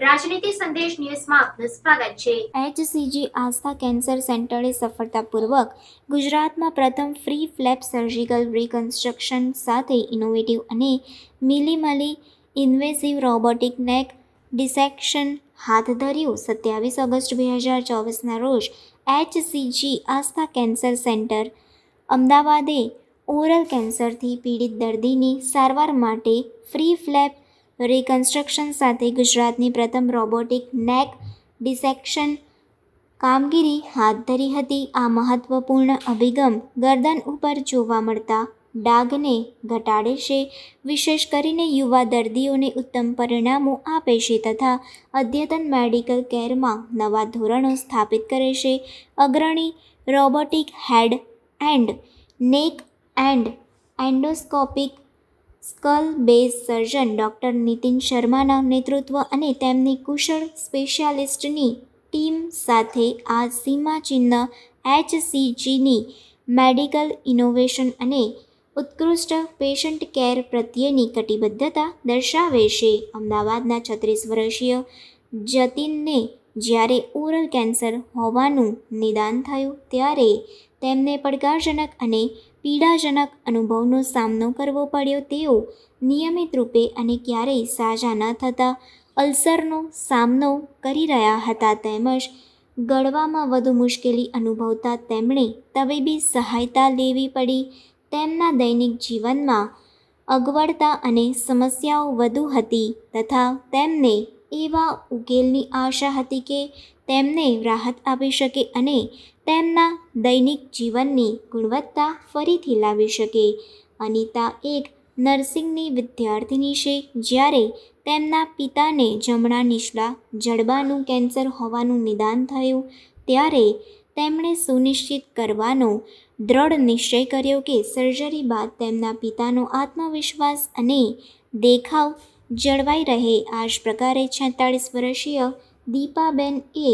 રાજનીતિ સંદેશ ન્યૂઝમાં આપનું સ્વાગત છે। HCG આસ્થા કેન્સર સેન્ટરે સફળતાપૂર્વક ગુજરાતમાં પ્રથમ ફ્રી ફ્લેપ સર્જિકલ રિકન્સ્ટ્રક્શન સાથે ઇનોવેટિવ અને મિનિમલી ઇન્વેસિવ રોબોટિક નેક ડિસેક્શન હાથ ધર્યું। 27 ઓગસ્ટ 2024ના રોજ HCG Aastha cancer centre અમદાવાદે oral કેન્સરથી પીડિત દર્દીની સારવાર માટે ફ્રી ફ્લેપ રિકન્સ્ટ્રક્શન સાથે ગુજરાતની પ્રથમ રોબોટિક નેક ડિસેક્શન કામગીરી હાથ ધરી હતી। આ મહત્વપૂર્ણ અભિગમ ગરદન ઉપર જોવા મળતા ડાઘને ઘટાડે છે, વિશેષ કરીને યુવા દર્દીઓને ઉત્તમ પરિણામો આપે છે તથા અદ્યતન મેડિકલ કેરમાં નવા ધોરણો સ્થાપિત કરે છે। અગ્રણી robotic head and neck and endoscopic skull base surgeon doctor Nitin શર્માના નેતૃત્વ અને તેમની કુશળ સ્પેશિયાલિસ્ટની ટીમ સાથે આ સીમાચિહ્ન HCGની મેડિકલ ઇનોવેશન અને ઉત્કૃષ્ટ પેશન્ટ કેર પ્રત્યેની કટિબદ્ધતા દર્શાવે છે। અમદાવાદના 36 વર્ષીય જતીનને જ્યારે ઓરલ કેન્સર હોવાનું નિદાન થયું ત્યારે તેમને પડકારજનક અને પીડાજનક અનુભવનો સામનો કરવો પડ્યો। તેઓ નિયમિત રૂપે અને ક્યારેય સાજા ન થતા અલ્સરનો સામનો કરી રહ્યા હતા તેમજ ગળવામાં વધુ મુશ્કેલી અનુભવતા તેમણે તબીબી સહાયતા લેવી પડી। તેમના દૈનિક જીવનમાં અગવડતા અને સમસ્યાઓ વધુ હતી તથા તેમને એવા ઉકેલની આશા હતી કે તેમને રાહત આપી શકે અને તેમના દૈનિક જીવનની ગુણવત્તા ફરીથી લાવી શકે। અનિતા એક નર્સિંગની વિદ્યાર્થિની છે, જ્યારે તેમના પિતાને જમણા નીચલા જડબાનું કેન્સર હોવાનું નિદાન થયું ત્યારે તેમણે સુનિશ્ચિત કરવાનો દ્રઢ નિશ્ચય કર્યો કે સર્જરી બાદ તેમના પિતાનો આત્મવિશ્વાસ અને દેખાવ જળવાઈ રહે। આ જ પ્રકારે 46 વર્ષીય દીપાબેનએ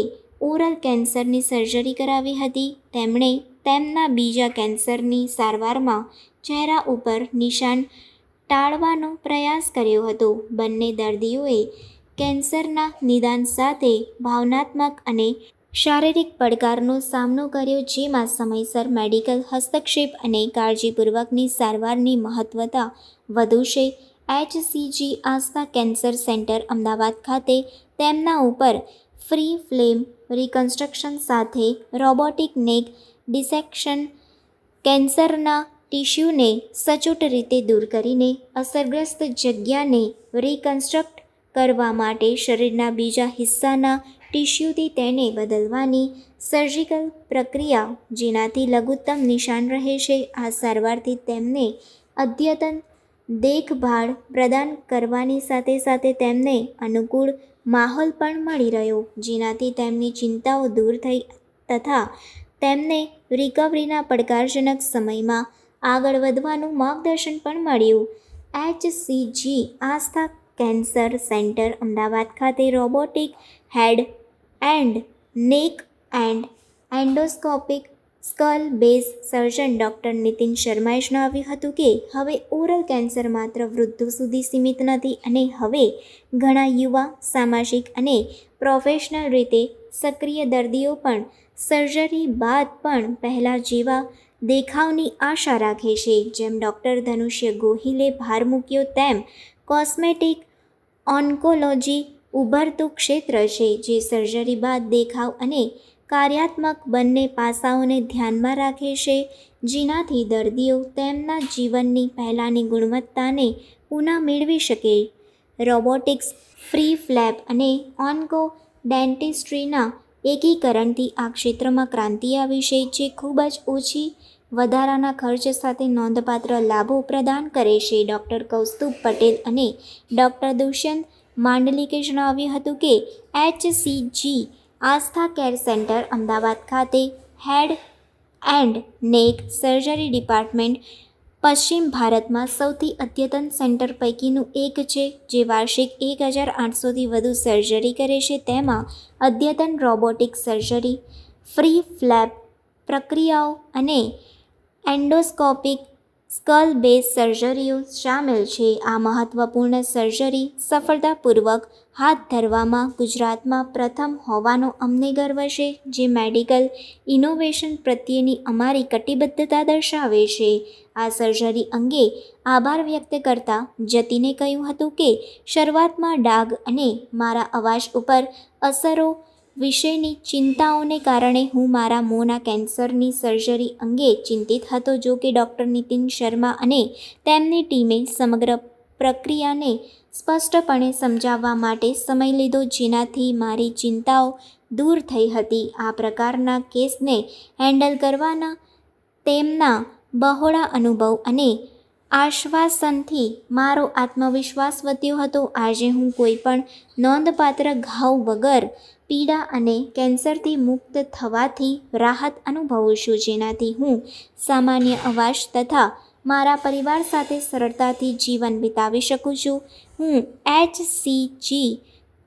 ઓરલ કેન્સરની સર્જરી કરાવી હતી। તેમણે તેમના બીજા કેન્સરની સારવારમાં ચહેરા ઉપર નિશાન ટાળવાનો પ્રયાસ કર્યો હતો। બંને દર્દીઓએ કેન્સરના નિદાન સાથે ભાવનાત્મક અને શારીરિક પડકારનો સામનો કર્યો, જેમાં સમયસર મેડિકલ હસ્તક્ષેપ અને કાળજીપૂર્વકની સારવારની મહત્વતા વધુ છે। HCG Aastha cancer centre Ahmedabad ખાતે તેમના ઉપર ફ્રી ફ્લેમ રિકન્સ્ટ્રક્શન સાથે રોબોટિક નેક ડિસેક્શન કેન્સરના ટિશ્યુને સચોટ રીતે દૂર કરીને અસરગ્રસ્ત જગ્યાને રિકન્સ્ટ્રક્ટ કરવા માટે શરીરના બીજા હિસ્સાના ટિશ્યુથી તેને બદલવાની સર્જિકલ પ્રક્રિયા, જેનાથી લઘુત્તમ નિશાન રહે છે। આ સારવારથી તેમને અદ્યતન દેખભાળ પ્રદાન કરવાની સાથે સાથે તેમને અનુકૂળ માહોલ પણ મળી રહ્યો, જેનાથી તેમની ચિંતાઓ દૂર થઈ તથા તેમને રિકવરીના પડકારજનક સમયમાં આગળ વધવાનું માર્ગદર્શન પણ મળ્યું। HCG Aastha cancer centre Ahmedabad ખાતે robotic head and neck and endoscopic skull base surgeon doctor Nitin શર્માએ જણાવ્યું હતું કે હવે ઓરલ કેન્સર માત્ર વૃદ્ધો સુધી સીમિત નથી અને હવે ઘણા યુવા, સામાજિક અને પ્રોફેશનલ રીતે સક્રિય દર્દીઓ પણ સર્જરી બાદ પણ પહેલા જેવા દેખાવની આશા રાખે છે। જેમ ડૉક્ટર ધનુષ્ય ગોહિલે ભાર મૂક્યો તેમ કોસ્મેટિક ઓન્કોલોજી ઉભરતું ક્ષેત્ર છે, જે સર્જરી બાદ દેખાવ અને કાર્યાત્મક બંને પાસાઓને ધ્યાનમાં રાખે છે, જેનાથી દર્દીઓ તેમના જીવનની પહેલાંની ગુણવત્તાને પુનઃ મેળવી શકે। રોબોટિક્સ, ફ્રી ફ્લેપ અને ઓન્કો ડેન્ટિસ્ટ્રીના એકીકરણથી આ ક્ષેત્રમાં ક્રાંતિ આવી છે, જે ખૂબ જ ઓછી વધારાના ખર્ચ સાથે નોંધપાત્ર લાભો પ્રદાન કરે છે। ડૉક્ટર કૌસ્તુભ પટેલ અને ડૉક્ટર દુષ્યંત માંડલિકે જણાવ્યું હતું કે HCG Aastha care centre Ahmedabad ખાતે head and neck surgery department પશ્ચિમ ભારતમાં સૌથી અદ્યતન સેન્ટર પૈકીનું એક છે, જે વાર્ષિક 1800થી વધુ સર્જરી કરે છે। તેમાં અદ્યતન રોબોટિક સર્જરી, ફ્રી ફ્લેપ પ્રક્રિયાઓ અને એન્ડોસ્કોપિક સ્કલ બેઝ સર્જરીઓ સામેલ છે. આ મહત્વપૂર્ણ સર્જરી સફળતાપૂર્વક હાથ ધરવામાં ગુજરાતમાં પ્રથમ હોવાનો અમને ગર્વ છે, જે મેડિકલ ઇનોવેશન પ્રત્યેની અમારી કટિબદ્ધતા દર્શાવે છે. આ સર્જરી અંગે આભાર વ્યક્ત કરતા જતીને કહ્યું હતું કે શરૂઆતમાં ડાઘ અને મારા અવાજ ઉપર અસરો વિશેની ચિંતાઓને કારણે હું મારા મોંના કેન્સરની સર્જરી અંગે ચિંતિત હતો. જો કે ડૉક્ટર નીતિન શર્મા અને તેમની ટીમે સમગ્ર પ્રક્રિયાને સ્પષ્ટપણે સમજાવવા માટે સમય લીધો, જેનાથી મારી ચિંતાઓ દૂર થઈ હતી. આ પ્રકારના કેસને હેન્ડલ કરવાના તેમના બહોળા અનુભવ અને આશ્વાસનથી મારો આત્મવિશ્વાસ વધ્યો હતો. આજે હું કોઈપણ નોંધપાત્ર ઘાવ વગર પીડા અને કેન્સરથી મુક્ત થવાથી રાહત અનુભવું છું, જેનાથી હું સામાન્ય અવાજ તથા મારા પરિવાર સાથે સરળતાથી જીવન વિતાવી શકું છું. હું HCG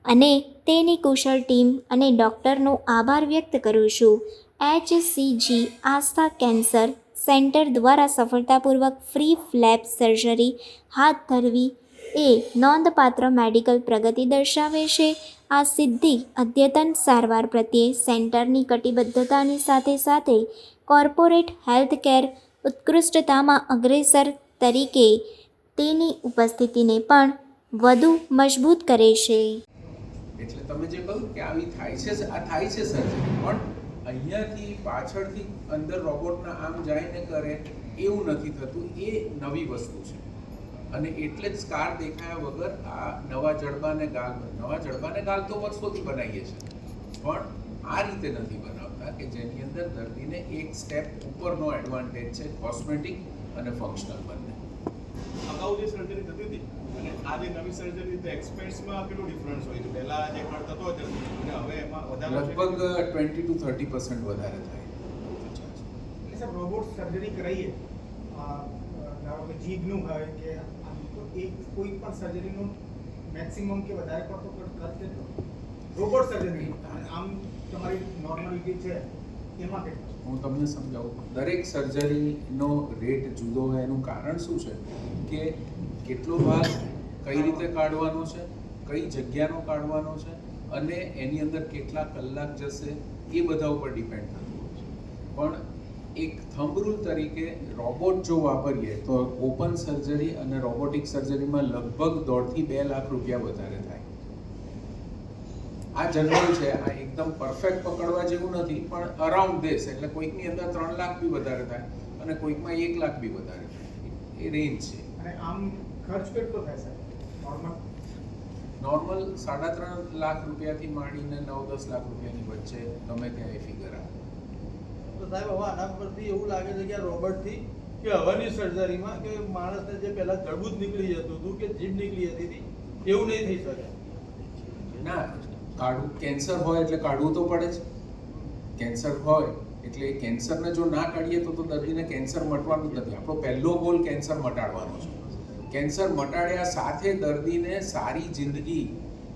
અને તેની કુશળ ટીમ અને ડૉક્ટરનો આભાર વ્યક્ત કરું છું. HCG આસ્થા કેન્સર સેન્ટર દ્વારા સફળતાપૂર્વક ફ્રી ફ્લેપ સર્જરી હાથ ધરવી એ નોંધપાત્ર મેડિકલ પ્રગતિ દર્શાવે છે. આ સિદ્ધિ અદ્યતન સારવાર પ્રત્યે સેન્ટરની કટિબદ્ધતાની સાથે સાથે કોર્પોરેટ હેલ્થકેર ઉત્કૃષ્ટતામાં અગ્રેસર તરીકે તેની ઉપસ્થિતિને પણ વધુ મજબૂત કરે છે. એટલે તમે જે કહ્યું કે આવી થાય છે, આ થાય છે સર્જરી, પણ અહીંયાથી પાછળથી અંદર રોબોટના આમ જઈને કરે એવું નથી થતું. એ નવી વસ્તુ છે અને એટલે જ સ્કાર દેખાયા વગર આ નવા જડબાને ગાલ તો વર્ષોથી બનાવીએ છીએ, પણ આ રીતે નથી બનાવતા કે જેની અંદર દર્દીને એક સ્ટેપ ઉપરનો એડવાન્ટેજ છે, કોસ્મેટિક અને ફંક્શનલ બંને. અગાઉ જે સર્જરી થતી હતી અને આ જે નવી સર્જરી તો એક્સપેન્સમાં કેટલો ડિફરન્સ હોય છે? પહેલા જે ખર્ચ થતો હતો અને હવે એમાં વધારે લગભગ 20 to 30% વધારે થાય. એટલે સાહેબ રોબોટ સર્જરી કરાવીએ, ધારો કે જીભનું હોય કે એક કોઈ પણ સર્જરીનું મેક્સિમમ કે વધારે પડતો ખર્ચ કેટલો રોબોટ સર્જરી આમ તમારી નોર્માલિટી છે એમાં કેટલો? હું તમને સમજાવું. દરેક સર્જરીનો રેટ જુદો હોય. એનું કારણ શું છે કે કેટલો ભાગ કઈ રીતે કાઢવાનો છે, કઈ જગ્યાનો કાઢવાનો છે અને એની અંદર કેટલા કલાક જશે એ બધા ઉપર ડિપેન્ડ થતું હોય છે. પણ એક થંબ રૂલ તરીકે રોબોટ જો વાપરીએ તો ઓપન સર્જરી અને રોબોટિક સર્જરીમાં લગભગ 1.5 થી 2 લાખ રૂપિયા વધારે થાય. આ જનરલ છે, આ એકદમ પરફેક્ટ પકડવા જેવું નથી, પણ અરાઉન્ડ ધીસ. એટલે કોઈકની અંદર 3 લાખ બી વધારે થાય અને કોઈકમાં 1 લાખ બી વધારે થાય. એ રેન્જ છે. અને આમ ખર્ચ કેટલો થાય સાહેબ નોર્મલ 3.5 લાખ રૂપિયાથી માંડીને 9-10 લાખ રૂપિયાની વચ્ચે ગમે ત્યાં એ ફિગર આવે. તો સાહેબ હવે આના પરથી એવું લાગે છે કે આ રોબોટથી કે હવાની સર્જરીમાં કે માણસને જે પહેલા ગળબૂજ નીકળી જતું હતું કે જીભ નીકળી જતી હતી એવું નહીં થઈ શકે. ના, કાઢવું કેન્સર હોય એટલે કાઢવું તો પડે જ. કેન્સર હોય એટલે કેન્સરને જો ના કાઢીએ તો દર્દીને કેન્સર મટવાનું જ નથી. આપણો પહેલો ગોલ કેન્સર મટાડવાનો છે. કેન્સર મટાડ્યા સાથે દર્દીને સારી જિંદગી,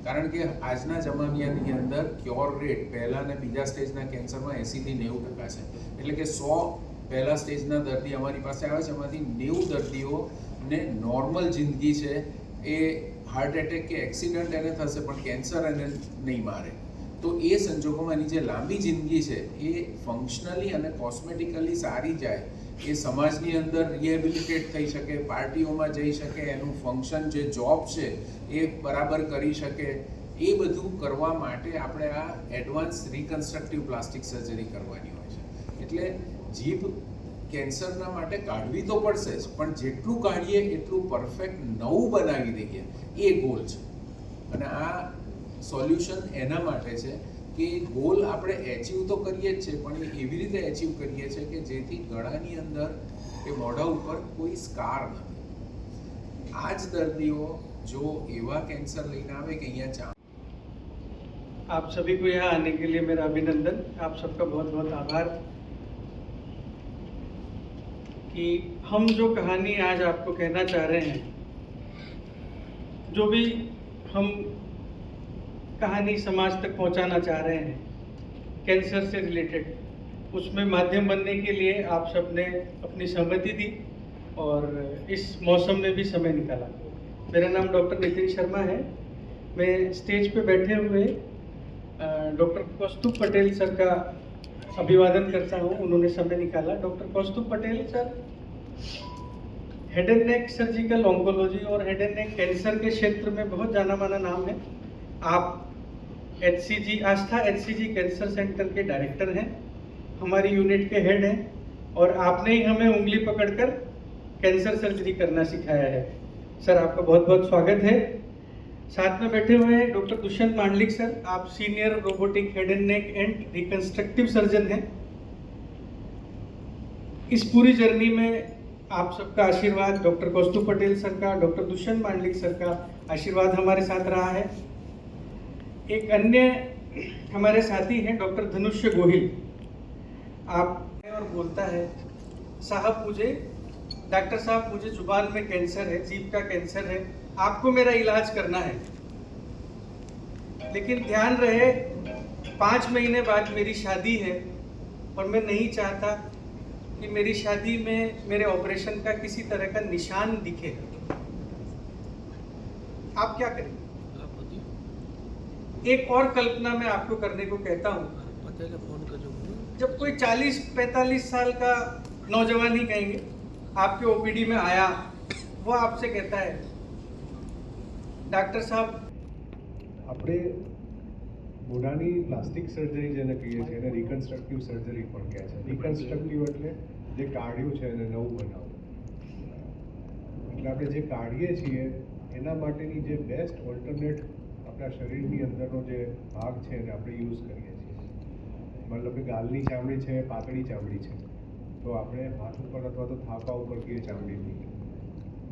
કારણ કે આજના જમાનાની અંદર ક્યોર રેટ પહેલા અને બીજા સ્ટેજના કેન્સરમાં 80 થી 90% છે. એટલે કે 100 પહેલા સ્ટેજના દર્દી અમારી પાસે આવે છે, એમાંથી 90 દર્દીઓને નોર્મલ જિંદગી છે. એ હાર્ટ એટેક કે એક્સિડન્ટ એને થશે પણ કેન્સર એને નહીં મારે. તો એ સંજોગોમાં એની જે લાંબી જિંદગી છે એ ફંક્શનલી અને કોસ્મેટિકલી સારી જાય, એ સમાજની અંદર રિહેબિલિટેટ થઈ શકે, પાર્ટીઓમાં જઈ શકે, એનું ફંક્શન જે જોબ છે એ બરાબર કરી શકે. એ બધું કરવા માટે આપણે આ એડવાન્સ રિકન્સ્ટ્રક્ટિવ પ્લાસ્ટિક સર્જરી કરવાની હોય છે. એટલે જીભ કેન્સરના માટે કાઢવી તો પડશે જ, પણ જેટલું કાઢીએ એટલું પરફેક્ટ નવું બનાવી દઈએ એ ગોલ છે. અને આ સોલ્યુશન એના માટે છે કે ગોલ આપણે એચીવ તો કરીએ જ છે, પણ એ એવી રીતે એચીવ કરીએ છીએ કે જેથી ગળાની અંદર કે મોઢા ઉપર કોઈ સ્કાર નથી. આ જ દર્દીઓ જો એવા કેન્સર લઈને આવે કે અહીંયા आप सभी को यहाँ आने के लिए मेरा अभिनंदन. आप सबका बहुत बहुत आभार कि हम जो कहानी आज आपको कहना चाह रहे हैं, जो भी हम कहानी समाज तक पहुंचाना चाह रहे हैं कैंसर से रिलेटेड, उसमें माध्यम बनने के लिए आप सब ने अपनी सहमति दी और इस मौसम में भी समय निकाला। मेरा नाम डॉक्टर नितिन शर्मा है। मैं स्टेज पे बैठे हुए डॉक्टर कौस्तुभ पटेल सर का अभिवादन करता हूँ, उन्होंने समय निकाला। Doctor Kaustubh Patel sir head and neck surgical oncology और हेड एंड नेक कैंसर के क्षेत्र में बहुत जाना माना नाम है। आप आस्था HCG कैंसर सेंटर के डायरेक्टर हैं, हमारी यूनिट के हेड हैं, और आपने ही हमें उंगली पकड़कर कैंसर सर्जरी करना सिखाया है। सर आपका बहुत बहुत स्वागत है। साथ में बैठे हुए हैं डॉक्टर दुष्यंत मांडलिक सर, आप senior robotic head and neck and reconstructive surgeon हैं। इस पूरी जर्नी में आप सबका आशीर्वाद, डॉक्टर कौस्तुभ पटेल सर का, डॉक्टर दुष्यंत मांडलिक सर का आशीर्वाद हमारे साथ रहा है। एक अन्य हमारे साथी हैं डॉक्टर धनुष्य गोहिल, आप और बोलता है साहब मुझे डॉक्टर साहब मुझे जुबान में कैंसर है, जीभ का कैंसर है, आपको मेरा इलाज करना है। लेकिन ध्यान रहे 5 महीने बाद मेरी शादी है और मैं नहीं चाहता कि मेरी शादी में मेरे ऑपरेशन का किसी तरह का निशान दिखे। आप क्या करेंगे? एक और कल्पना मैं आपको करने को कहता हूँ। जब कोई 40-45 साल का नौजवान ही कहेंगे आपके ओपीडी में आया, वो आपसे कहता है डॉक्टर साहब આપણે મોઢાની પ્લાસ્ટિક સર્જરી જેને કહીએ છીએ એને રિકન્સ્ટ્રક્ટિવ સર્જરી પણ કહે છે. રિકન્સ્ટ્રક્ટિવ એટલે જે કાઢ્યું છે એને નવું બનાવવું. એટલે આપણે જે કાઢીએ છીએ એના માટેની જે બેસ્ટ ઓલ્ટરનેટ આપણા શરીરની અંદરનો જે ભાગ છે એને આપણે યુઝ કરીએ છીએ. મતલબ કે ગાલની ચામડી છે, પાતળી ચામડી છે, તો આપણે હાથ ઉપર અથવા તો થાપા ઉપર કહીએ ચામડીની.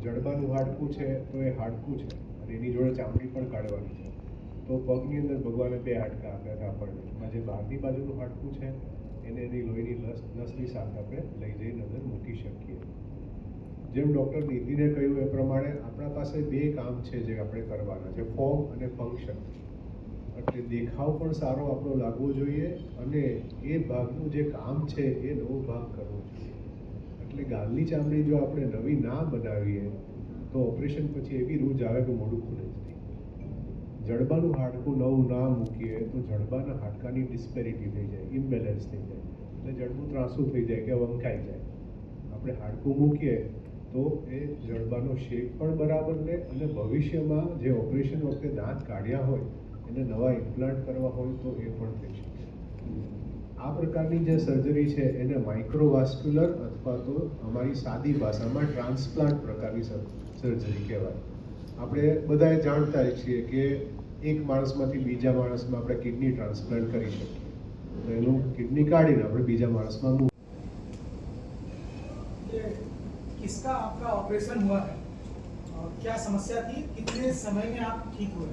જડબાનું હાડકું છે તો એ હાડકું છે અને એની જોડે ચામડી પણ કાઢવાની છે. તો પગની અંદર ભગવાને 2 હાડકાં આપ્યા હતા આપણને. એમાં જે બહારની બાજુનું હાડકું છે એને એની લોહીની નસની સાથે આપણે લઈ જઈને અંદર મૂકી શકીએ. જેમ ડૉક્ટર નીતિને કહ્યું એ પ્રમાણે આપણા પાસે 2 કામ છે જે આપણે કરવાના છે, ફોર્મ અને ફંક્શન. એટલે દેખાવ પણ સારો આપણો લાગવો જોઈએ અને એ ભાગનું જે કામ છે એ નવો ભાગ કરવો જોઈએ. એટલે ગાલની ચામડી જો આપણે નવી ના બનાવીએ તો ઓપરેશન પછી એવી રૂજ આવે કે મોઢું ખુલે જ નહીં. જડબાનું હાડકું નવું ના મૂકીએ તો જડબાના હાડકાની ડિસ્પેરિટી થઈ જાય, ઇમ્બેલેન્સ થઈ જાય, એટલે જડબું ત્રાસું થઈ જાય કે વંકાઈ જાય. આપણે હાડકું મૂકીએ તો એ જડબાનો શેપ પણ બરાબર લે અને ભવિષ્યમાં જે ઓપરેશન વખતે દાંત કાઢ્યા હોય એને નવા ઇમ્પ્લાન્ટ કરવા હોય તો એ પણ થઈ શકે. આ પ્રકારની જે સર્જરી છે એને માઇક્રોવાસ્ક્યુલર અથવા તો અમારી સાદી ભાષામાં ટ્રાન્સપ્લાન્ટ પ્રકારની સર્જરી કહેવાય. આપણે બધાએ જાણતા છીએ કે એક માણસમાંથી બીજા માણસમાં આપણે કિડની ટ્રાન્સપ્લાન્ટ કરી શકીએ. તો એનું કિડની કાઢીને આપણે બીજા માણસમાં किसका आपका ऑपरेशन हुआ है और क्या समस्या थी, कितने समय में आप ठीक हुए?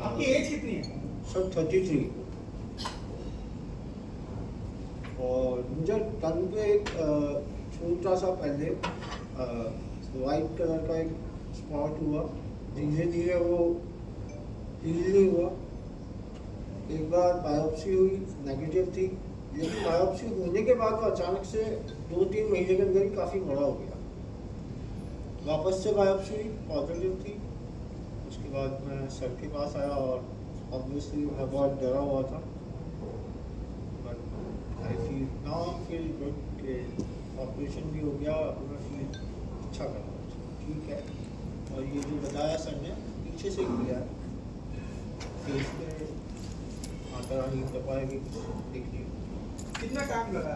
आपकी एज कितनी है? सर 33. और मुझे टंग पे एक छोटा सा पहले वाइट कलर का एक स्पॉट हुआ, धीरे धीरे वो हील हुआ. एक बार बायोप्सी हुई, नेगेटिव थी, लेकिन बायोप्सी होने के बाद वो अचानक से 2-3 महीने के अंदर ही काफ़ी बड़ा हो गया. वापस से बायोप्सी हुई, पॉजिटिव थी. उसके बाद मैं सर के पास आया और ऑब्वियसली मैं बहुत डरा हुआ था, बट आई फील गुड कि ऑपरेशन भी हो गया. अब मैं फील अच्छा कर रहा हूँ, ठीक है. और ये जो बताया सर ने पीछे से किया है, फेस पे माता रानी दबाएगी, देखिए. कितना टाइम लगा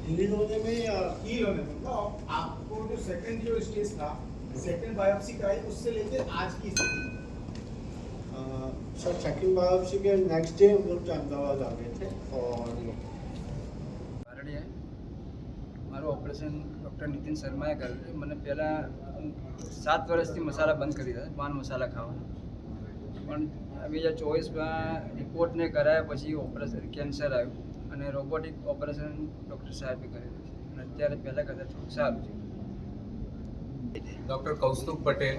हील होने में या हील होने में? तो आपको जो सेकंड जो स्टेज था, सेकंड बायोप्सी कराई, उससे लेकर आज की स्थिति? सर सेकंड बायोप्सी के नेक्स्ट डे हम लोग अहमदाबाद आ गए थे. और કારણે મારું ઓપરેશન ડૉક્ટર નીતિન શર્માએ કર્યું. મને પહેલાં 7 વર્ષથી મસાલા બંધ કરી દીધા, પાન મસાલા ખાવાના. પણ 2024માં રિપોર્ટને કરાયા પછી ઓપરેશન કેન્સર આવ્યું અને રોબોટિક ઓપરેશન ડૉક્ટર સાહેબે કરેલું છે અને અત્યારે પહેલાં કરતાં થોડું સારું છે. Dr. Kaustubh Patel,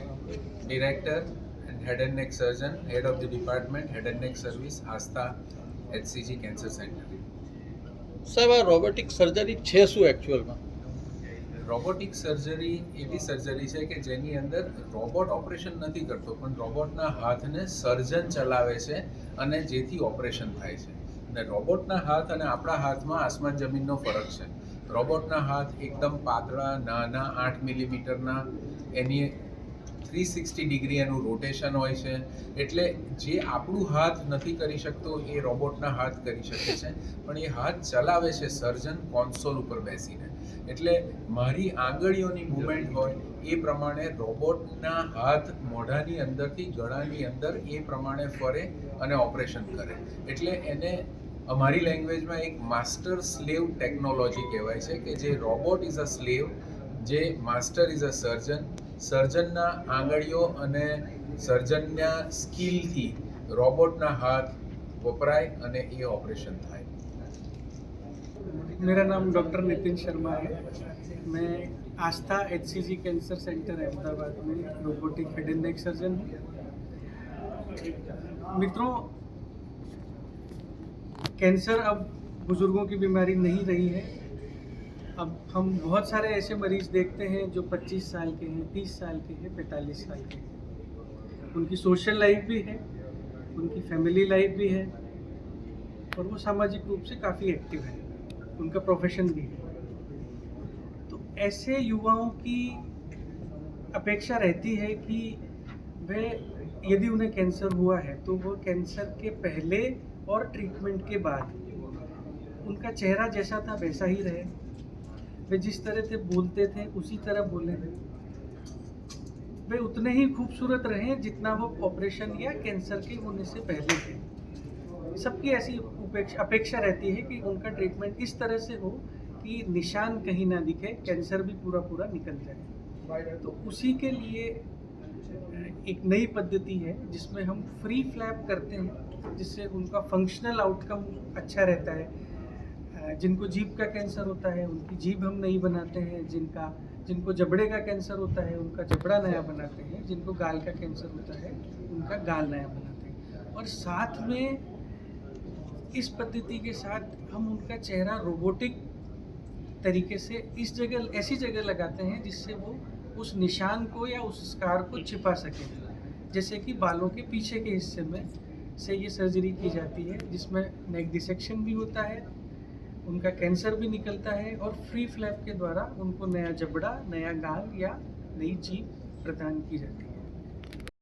Director and Head and Neck Surgeon, Head of the Department, Head and Neck Service, Astha HCG Cancer Center. સાહેબ આ રોબોટિક સર્જરી છે શું એકચ્યુઅલમાં? રોબોટિક સર્જરી એવી સર્જરી છે કે જેની અંદર રોબોટ ઓપરેશન નથી કરતો, પણ રોબોટના હાથને સર્જન ચલાવે છે અને જેથી ઓપરેશન થાય છે. અને રોબોટના હાથ અને આપણા હાથમાં આસમાન જમીનનો ફરક છે. રોબોટના હાથ એકદમ પાતળા, નાના, 8 મિલીમીટરના, એની 360 ડિગ્રી એનું રોટેશન હોય છે. એટલે જે આપણું હાથ નથી કરી શકતો એ રોબોટના હાથ કરી શકે છે, પણ એ હાથ ચલાવે છે સર્જન કોન્સોલ ઉપર બેસીને. એટલે મારી આંગળીઓની મૂવમેન્ટ હોય એ પ્રમાણે રોબોટના હાથ મોઢાની અંદરથી ગળાની અંદર એ પ્રમાણે ફરે અને ઓપરેશન કરે. એટલે એને અમારી લેંગ્વેજમાં એક માસ્ટર સ્લેવ ટેકનોલોજી કહેવાય છે, કે જે રોબોટ ઇઝ અ સ્લેવ, જે માસ્ટર ઇઝ અ સર્જન. સર્જનના આંગળીઓ અને સર્જનના સ્કિલથી રોબોટના હાથ વપરાય અને એ ऑपरेशन થાય. मेरा नाम डॉक्टर नितिन शर्मा है. मैं आस्था HCG कैंसर सेंटर अहमदाबाद में robotic head and neck surgeon हूँ. मित्रों, कैंसर अब बुजुर्गों की बीमारी नहीं रही है. अब हम बहुत सारे ऐसे मरीज देखते हैं जो 25 साल के हैं, 30 साल के हैं, 45 साल के हैं. उनकी सोशल लाइफ भी है, उनकी फैमिली लाइफ भी है और वो सामाजिक रूप से काफ़ी एक्टिव है, उनका प्रोफेशन भी है. तो ऐसे युवाओं की अपेक्षा रहती है कि वे यदि उन्हें कैंसर हुआ है तो वो कैंसर के पहले और ट्रीटमेंट के बाद उनका चेहरा जैसा था वैसा ही रहे, वे जिस तरह से बोलते थे उसी तरह बोले, वे उतने ही खूबसूरत रहे जितना वो ऑपरेशन या कैंसर के होने से पहले थे. सबकी ऐसी अपेक्षा रहती है कि उनका ट्रीटमेंट इस तरह से हो कि निशान कहीं ना दिखे, कैंसर भी पूरा पूरा निकल जाए. तो उसी के लिए एक नई पद्धति है जिसमें हम फ्री फ्लैप करते हैं, जिससे उनका फंक्शनल आउटकम अच्छा रहता है. जिनको जीभ का कैंसर होता है उनकी जीभ हम नहीं बनाते हैं, जिनको जबड़े का कैंसर होता है उनका जबड़ा नया बनाते हैं, जिनको गाल का कैंसर होता है उनका गाल नया बनाते हैं. और साथ में इस पद्धति के साथ हम उनका चेहरा रोबोटिक तरीके से ऐसी जगह लगाते हैं जिससे वो उस निशान को या उस स्कार को छिपा सके. जैसे कि बालों के पीछे के हिस्से में से ये सर्जरी की जाती है, जिसमें नेक डिसेक्शन भी होता है, उनका कैंसर भी निकलता है और फ्री फ्लैप के द्वारा उनको नया जबड़ा, नया गाल या नई जीभ प्रदान की जाती है.